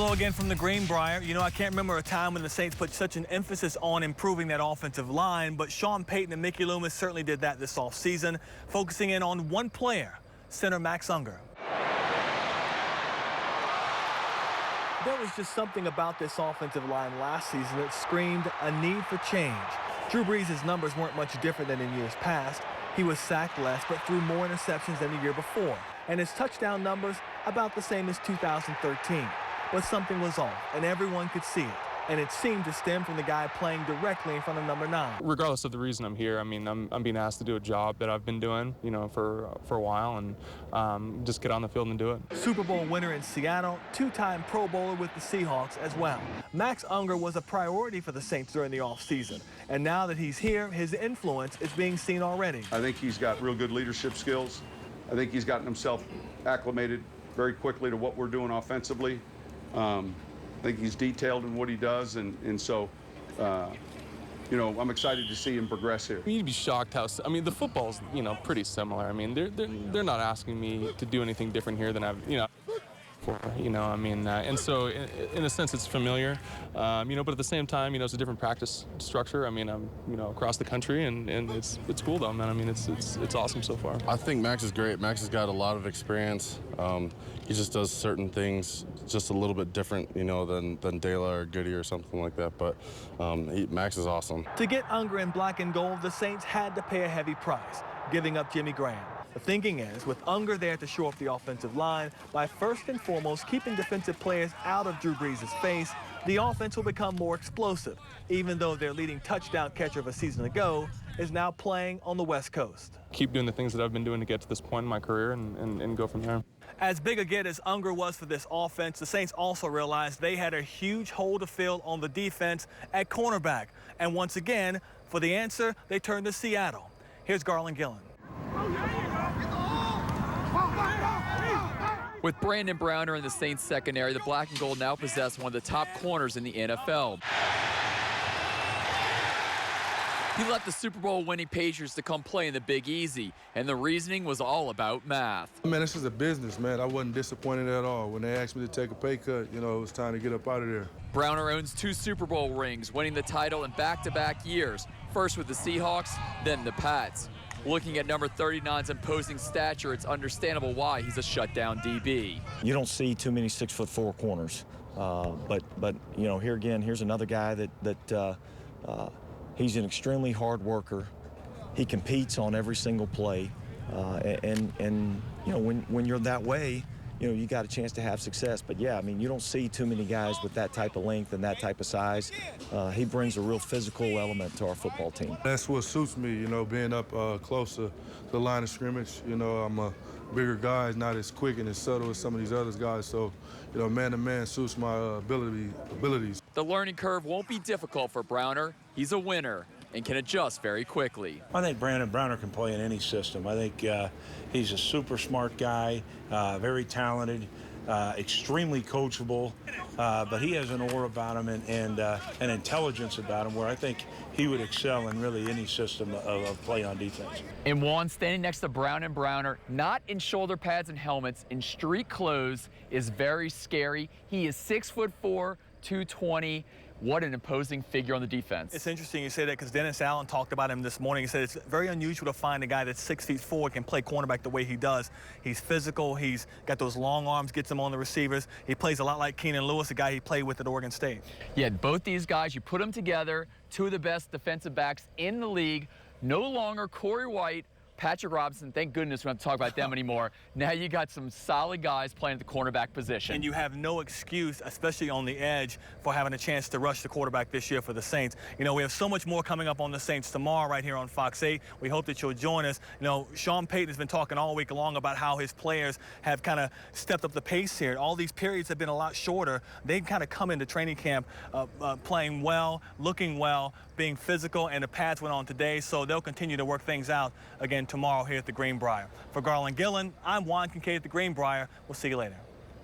Hello again from the Greenbrier. You know, I can't remember a time when the Saints put such an emphasis on improving that offensive line, but Sean Payton and Mickey Loomis certainly did that this offseason, focusing in on one player, center Max Unger. There was just something about this offensive line last season that screamed a need for change. Drew Brees' numbers weren't much different than in years past. He was sacked less but threw more interceptions than the year before, and his touchdown numbers about the same as 2013. But something was off, and everyone could see it. And it seemed to stem from the guy playing directly in front of number 9. Regardless of the reason I'm here, I mean, I'm being asked to do a job that I've been doing, you know, for a while, and just get on the field and do it. Super Bowl winner in Seattle, two-time Pro Bowler with the Seahawks as well. Max Unger was a priority for the Saints during the offseason. And now that he's here, his influence is being seen already. I think he's got real good leadership skills. I think he's gotten himself acclimated very quickly to what we're doing offensively. I think he's detailed in what he does, and so, you know, I'm excited to see him progress here. You'd be shocked how, I mean, the football's, you know, pretty similar. I mean, they're not asking me to do anything different here than I've, you know, for, you know, I mean, and so in a sense it's familiar, you know, but at the same time, you know, it's a different practice structure. I mean, I'm, you know, across the country, and it's cool though, man. I mean, it's awesome so far. I think Max is great. Max has got a lot of experience. He just does certain things just a little bit different, you know, than De La or Goody or something like that. But Max is awesome. To get Unger in black and gold, the Saints had to pay a heavy price, giving up Jimmy Graham. The thinking is, with Unger there to shore up the offensive line, by first and foremost keeping defensive players out of Drew Brees' face, the offense will become more explosive, even though their leading touchdown catcher of a season ago is now playing on the West Coast. Keep doing the things that I've been doing to get to this point in my career and go from there. As big a get as Unger was for this offense, the Saints also realized they had a huge hole to fill on the defense at cornerback. And once again, for the answer, they turned to Seattle. Here's Garland Gillen. With Brandon Browner in the Saints secondary, the black and gold now possess one of the top corners in the NFL. He left the Super Bowl winning Patriots to come play in the Big Easy, and the reasoning was all about math. Man, this is a business, man. I wasn't disappointed at all. When they asked me to take a pay cut, you know, it was time to get up out of there. Browner owns 2 Super Bowl rings, winning the title in back-to-back years, first with the Seahawks, then the Pats. Looking at number 39's imposing stature, it's understandable why he's a shutdown DB. You don't see too many 6'4" corners, but you know, here again, here's another guy that he's an extremely hard worker. He competes on every single play, and you know, when you're that way, you know, you got a chance to have success. But yeah, I mean, you don't see too many guys with that type of length and that type of size. He brings a real physical element to our football team. That's what suits me, you know, being up close to the line of scrimmage. You know, I'm a bigger guy, not as quick and as subtle as some of these other guys. So, you know, man-to-man suits my abilities. The learning curve won't be difficult for Browner. He's a winner and can adjust very quickly. I think Brandon Browner can play in any system. I think he's a super smart guy, very talented, extremely coachable, but he has an aura about him and an intelligence about him where I think he would excel in really any system of play on defense. And Juan, standing next to Brown and Browner, not in shoulder pads and helmets, in street clothes, is very scary. He is 6'4", 220. What an imposing figure on the defense. It's interesting you say that because Dennis Allen talked about him this morning. He said it's very unusual to find a guy that's 6'4", can play cornerback the way he does. He's physical. He's got those long arms, gets him on the receivers. He plays a lot like Keenan Lewis, a guy he played with at Oregon State. Yeah, both these guys, you put them together, 2 of the best defensive backs in the league. No longer Corey White, Patrick Robinson, thank goodness we don't have to talk about them anymore. Now you got some solid guys playing at the cornerback position. And you have no excuse, especially on the edge, for having a chance to rush the quarterback this year for the Saints. You know, we have so much more coming up on the Saints tomorrow right here on Fox 8. We hope that you'll join us. You know, Sean Payton has been talking all week long about how his players have kind of stepped up the pace here. All these periods have been a lot shorter. They've kind of come into training camp playing well, looking well, being physical, and the pads went on today, so they'll continue to work things out again tomorrow here at the Greenbrier. For Garland Gillen, I'm Juan Kincaid at the Greenbrier. We'll see you later.